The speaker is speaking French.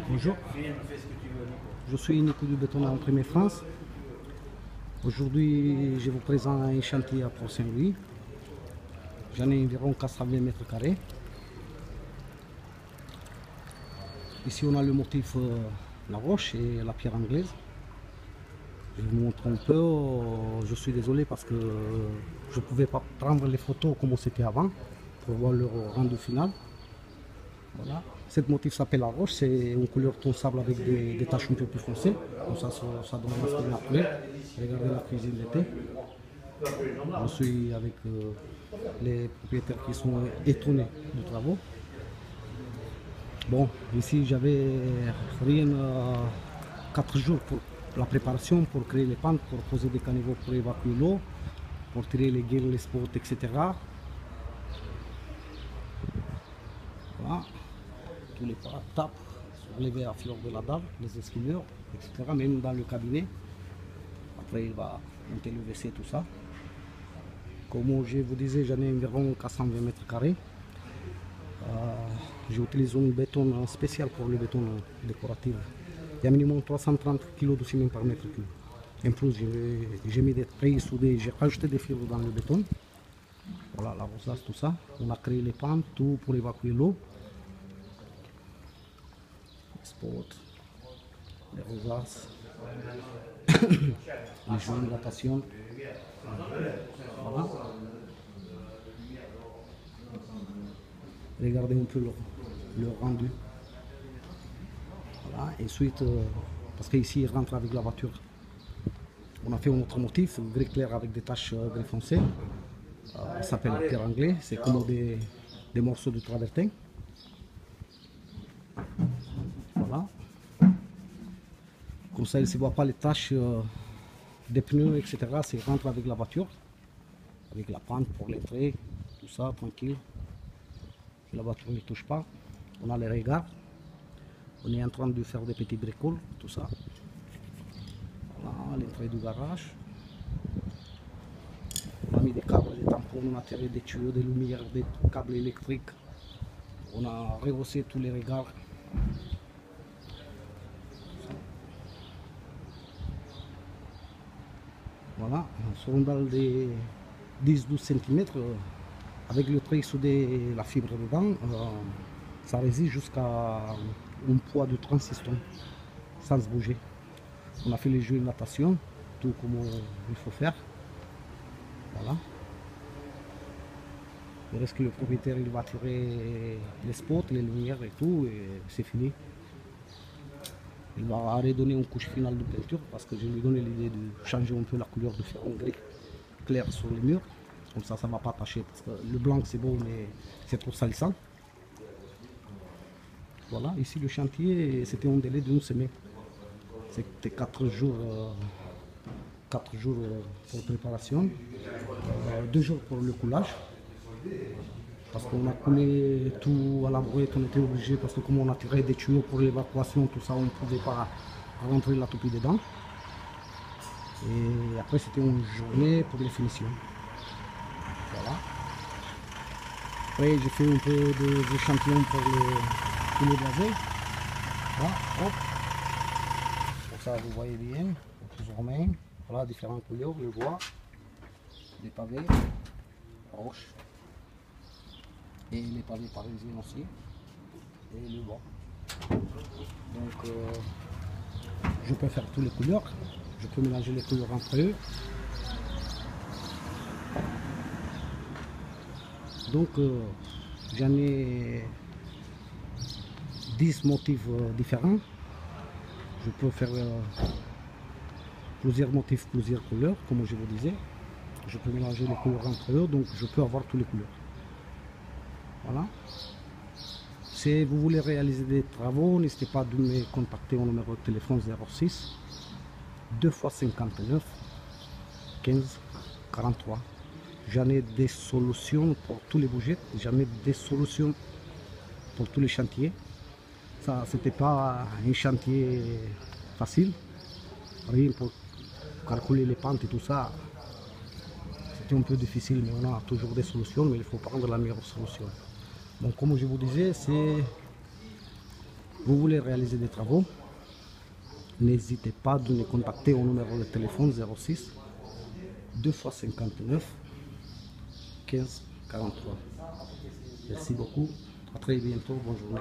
Bonjour, je suis Nico du Béton à Imprimé France. Aujourd'hui, je vous présente un chantier à Port-Saint-Louis. J'en ai environ 420 mètres carrés. Ici, on a le motif la roche et la pierre anglaise. Je vous montre un peu. Je suis désolé parce que je ne pouvais pas prendre les photos comme c'était avant pour voir le rendu final. Voilà. Cette motif s'appelle la roche, c'est une couleur ton sable avec des taches un peu plus foncées. Comme ça donne un aspect naturel. Regardez la cuisine d'été. Je suis avec les propriétaires qui sont étonnés du travaux. Bon, ici j'avais rien 4 jours pour la préparation, pour créer les pentes, pour poser des caniveaux pour évacuer l'eau, pour tirer les gueules, les spots, etc. Voilà. Tous les tapes sont levés à fleur de la dalle, les esquimeurs, etc. Même dans le cabinet. Après il va monter le WC, tout ça. Comme je vous disais, j'en ai environ 420 mètres carrés. J'ai utilisé un béton spécial pour le béton décoratif. Il y a minimum 330 kg de ciment par mètre cube. En plus, j'ai mis des treilles soudées, j'ai rajouté des fibres dans le béton. Voilà, l'arrosage, tout ça. On a créé les pentes, tout pour évacuer l'eau. Les spots, les rosaces, les joints de natation. Voilà. Regardez un peu le rendu. Voilà. Et ensuite, parce qu'ici il rentre avec la voiture, on a fait un autre motif, gris clair avec des taches gris foncé. Ça s'appelle pierre anglais, c'est comme des morceaux de travertin. Voilà. Comme ça, il ne se voit pas les taches des pneus, etc. C'est rentre avec la voiture, avec la pente pour l'entrée, tout ça, tranquille. La voiture ne touche pas. On a les regards. On est en train de faire des petits bricoles, tout ça. Voilà, l'entrée du garage. On a mis des câbles, des tampons, on a tiré des tuyaux, des lumières, des câbles électriques. On a rehaussé tous les regards. Voilà, sur une dalle de 10-12 cm, avec le trait soudé, la fibre dedans, ça résiste jusqu'à un poids de 36 tonnes, sans se bouger. On a fait les jeux de natation, tout comme il faut faire. Voilà. Il reste que le propriétaire il va tirer les spots, les lumières et tout, et c'est fini. Il va redonner une couche finale de peinture parce que je lui ai donné l'idée de changer un peu la couleur, de faire un gris clair sur les murs. Comme ça, ça ne va pas tacher parce que le blanc c'est beau mais c'est trop salissant. Voilà, ici le chantier c'était un délai d'une semaine. C'était 4 jours, 4 jours pour préparation, 2 jours pour le coulage. Parce qu'on a coulé tout à la brouette, on était obligé parce que comme on a tiré des tuyaux pour l'évacuation, tout ça, on ne pouvait pas rentrer la toupie dedans. Et après c'était une journée pour les finitions. Voilà. Après j'ai fait un peu d'échantillon pour les blasés. Voilà, hop. Pour ça vous voyez bien, plus ou moins. Voilà, différentes couleurs, le bois, les pavés, roche. Et les pavés parisiens aussi, et le bois. Donc je peux faire toutes les couleurs, je peux mélanger les couleurs entre eux. Donc j'en ai 10 motifs différents. Je peux faire plusieurs motifs, plusieurs couleurs, comme je vous disais. Je peux mélanger les couleurs entre eux, donc je peux avoir toutes les couleurs. Voilà. Si vous voulez réaliser des travaux, n'hésitez pas à me contacter au numéro de téléphone 06 2 x 59 15 43. J'en ai des solutions pour tous les budgets, j'en ai des solutions pour tous les chantiers. Ça, c'était pas un chantier facile. Rien pour calculer les pentes et tout ça. C'était un peu difficile, mais on a toujours des solutions, mais il faut prendre la meilleure solution. Donc comme je vous disais, c'est vous voulez réaliser des travaux, n'hésitez pas de nous contacter au numéro de téléphone 06 2 x 59 15 43. Merci beaucoup, à très bientôt, bonne journée.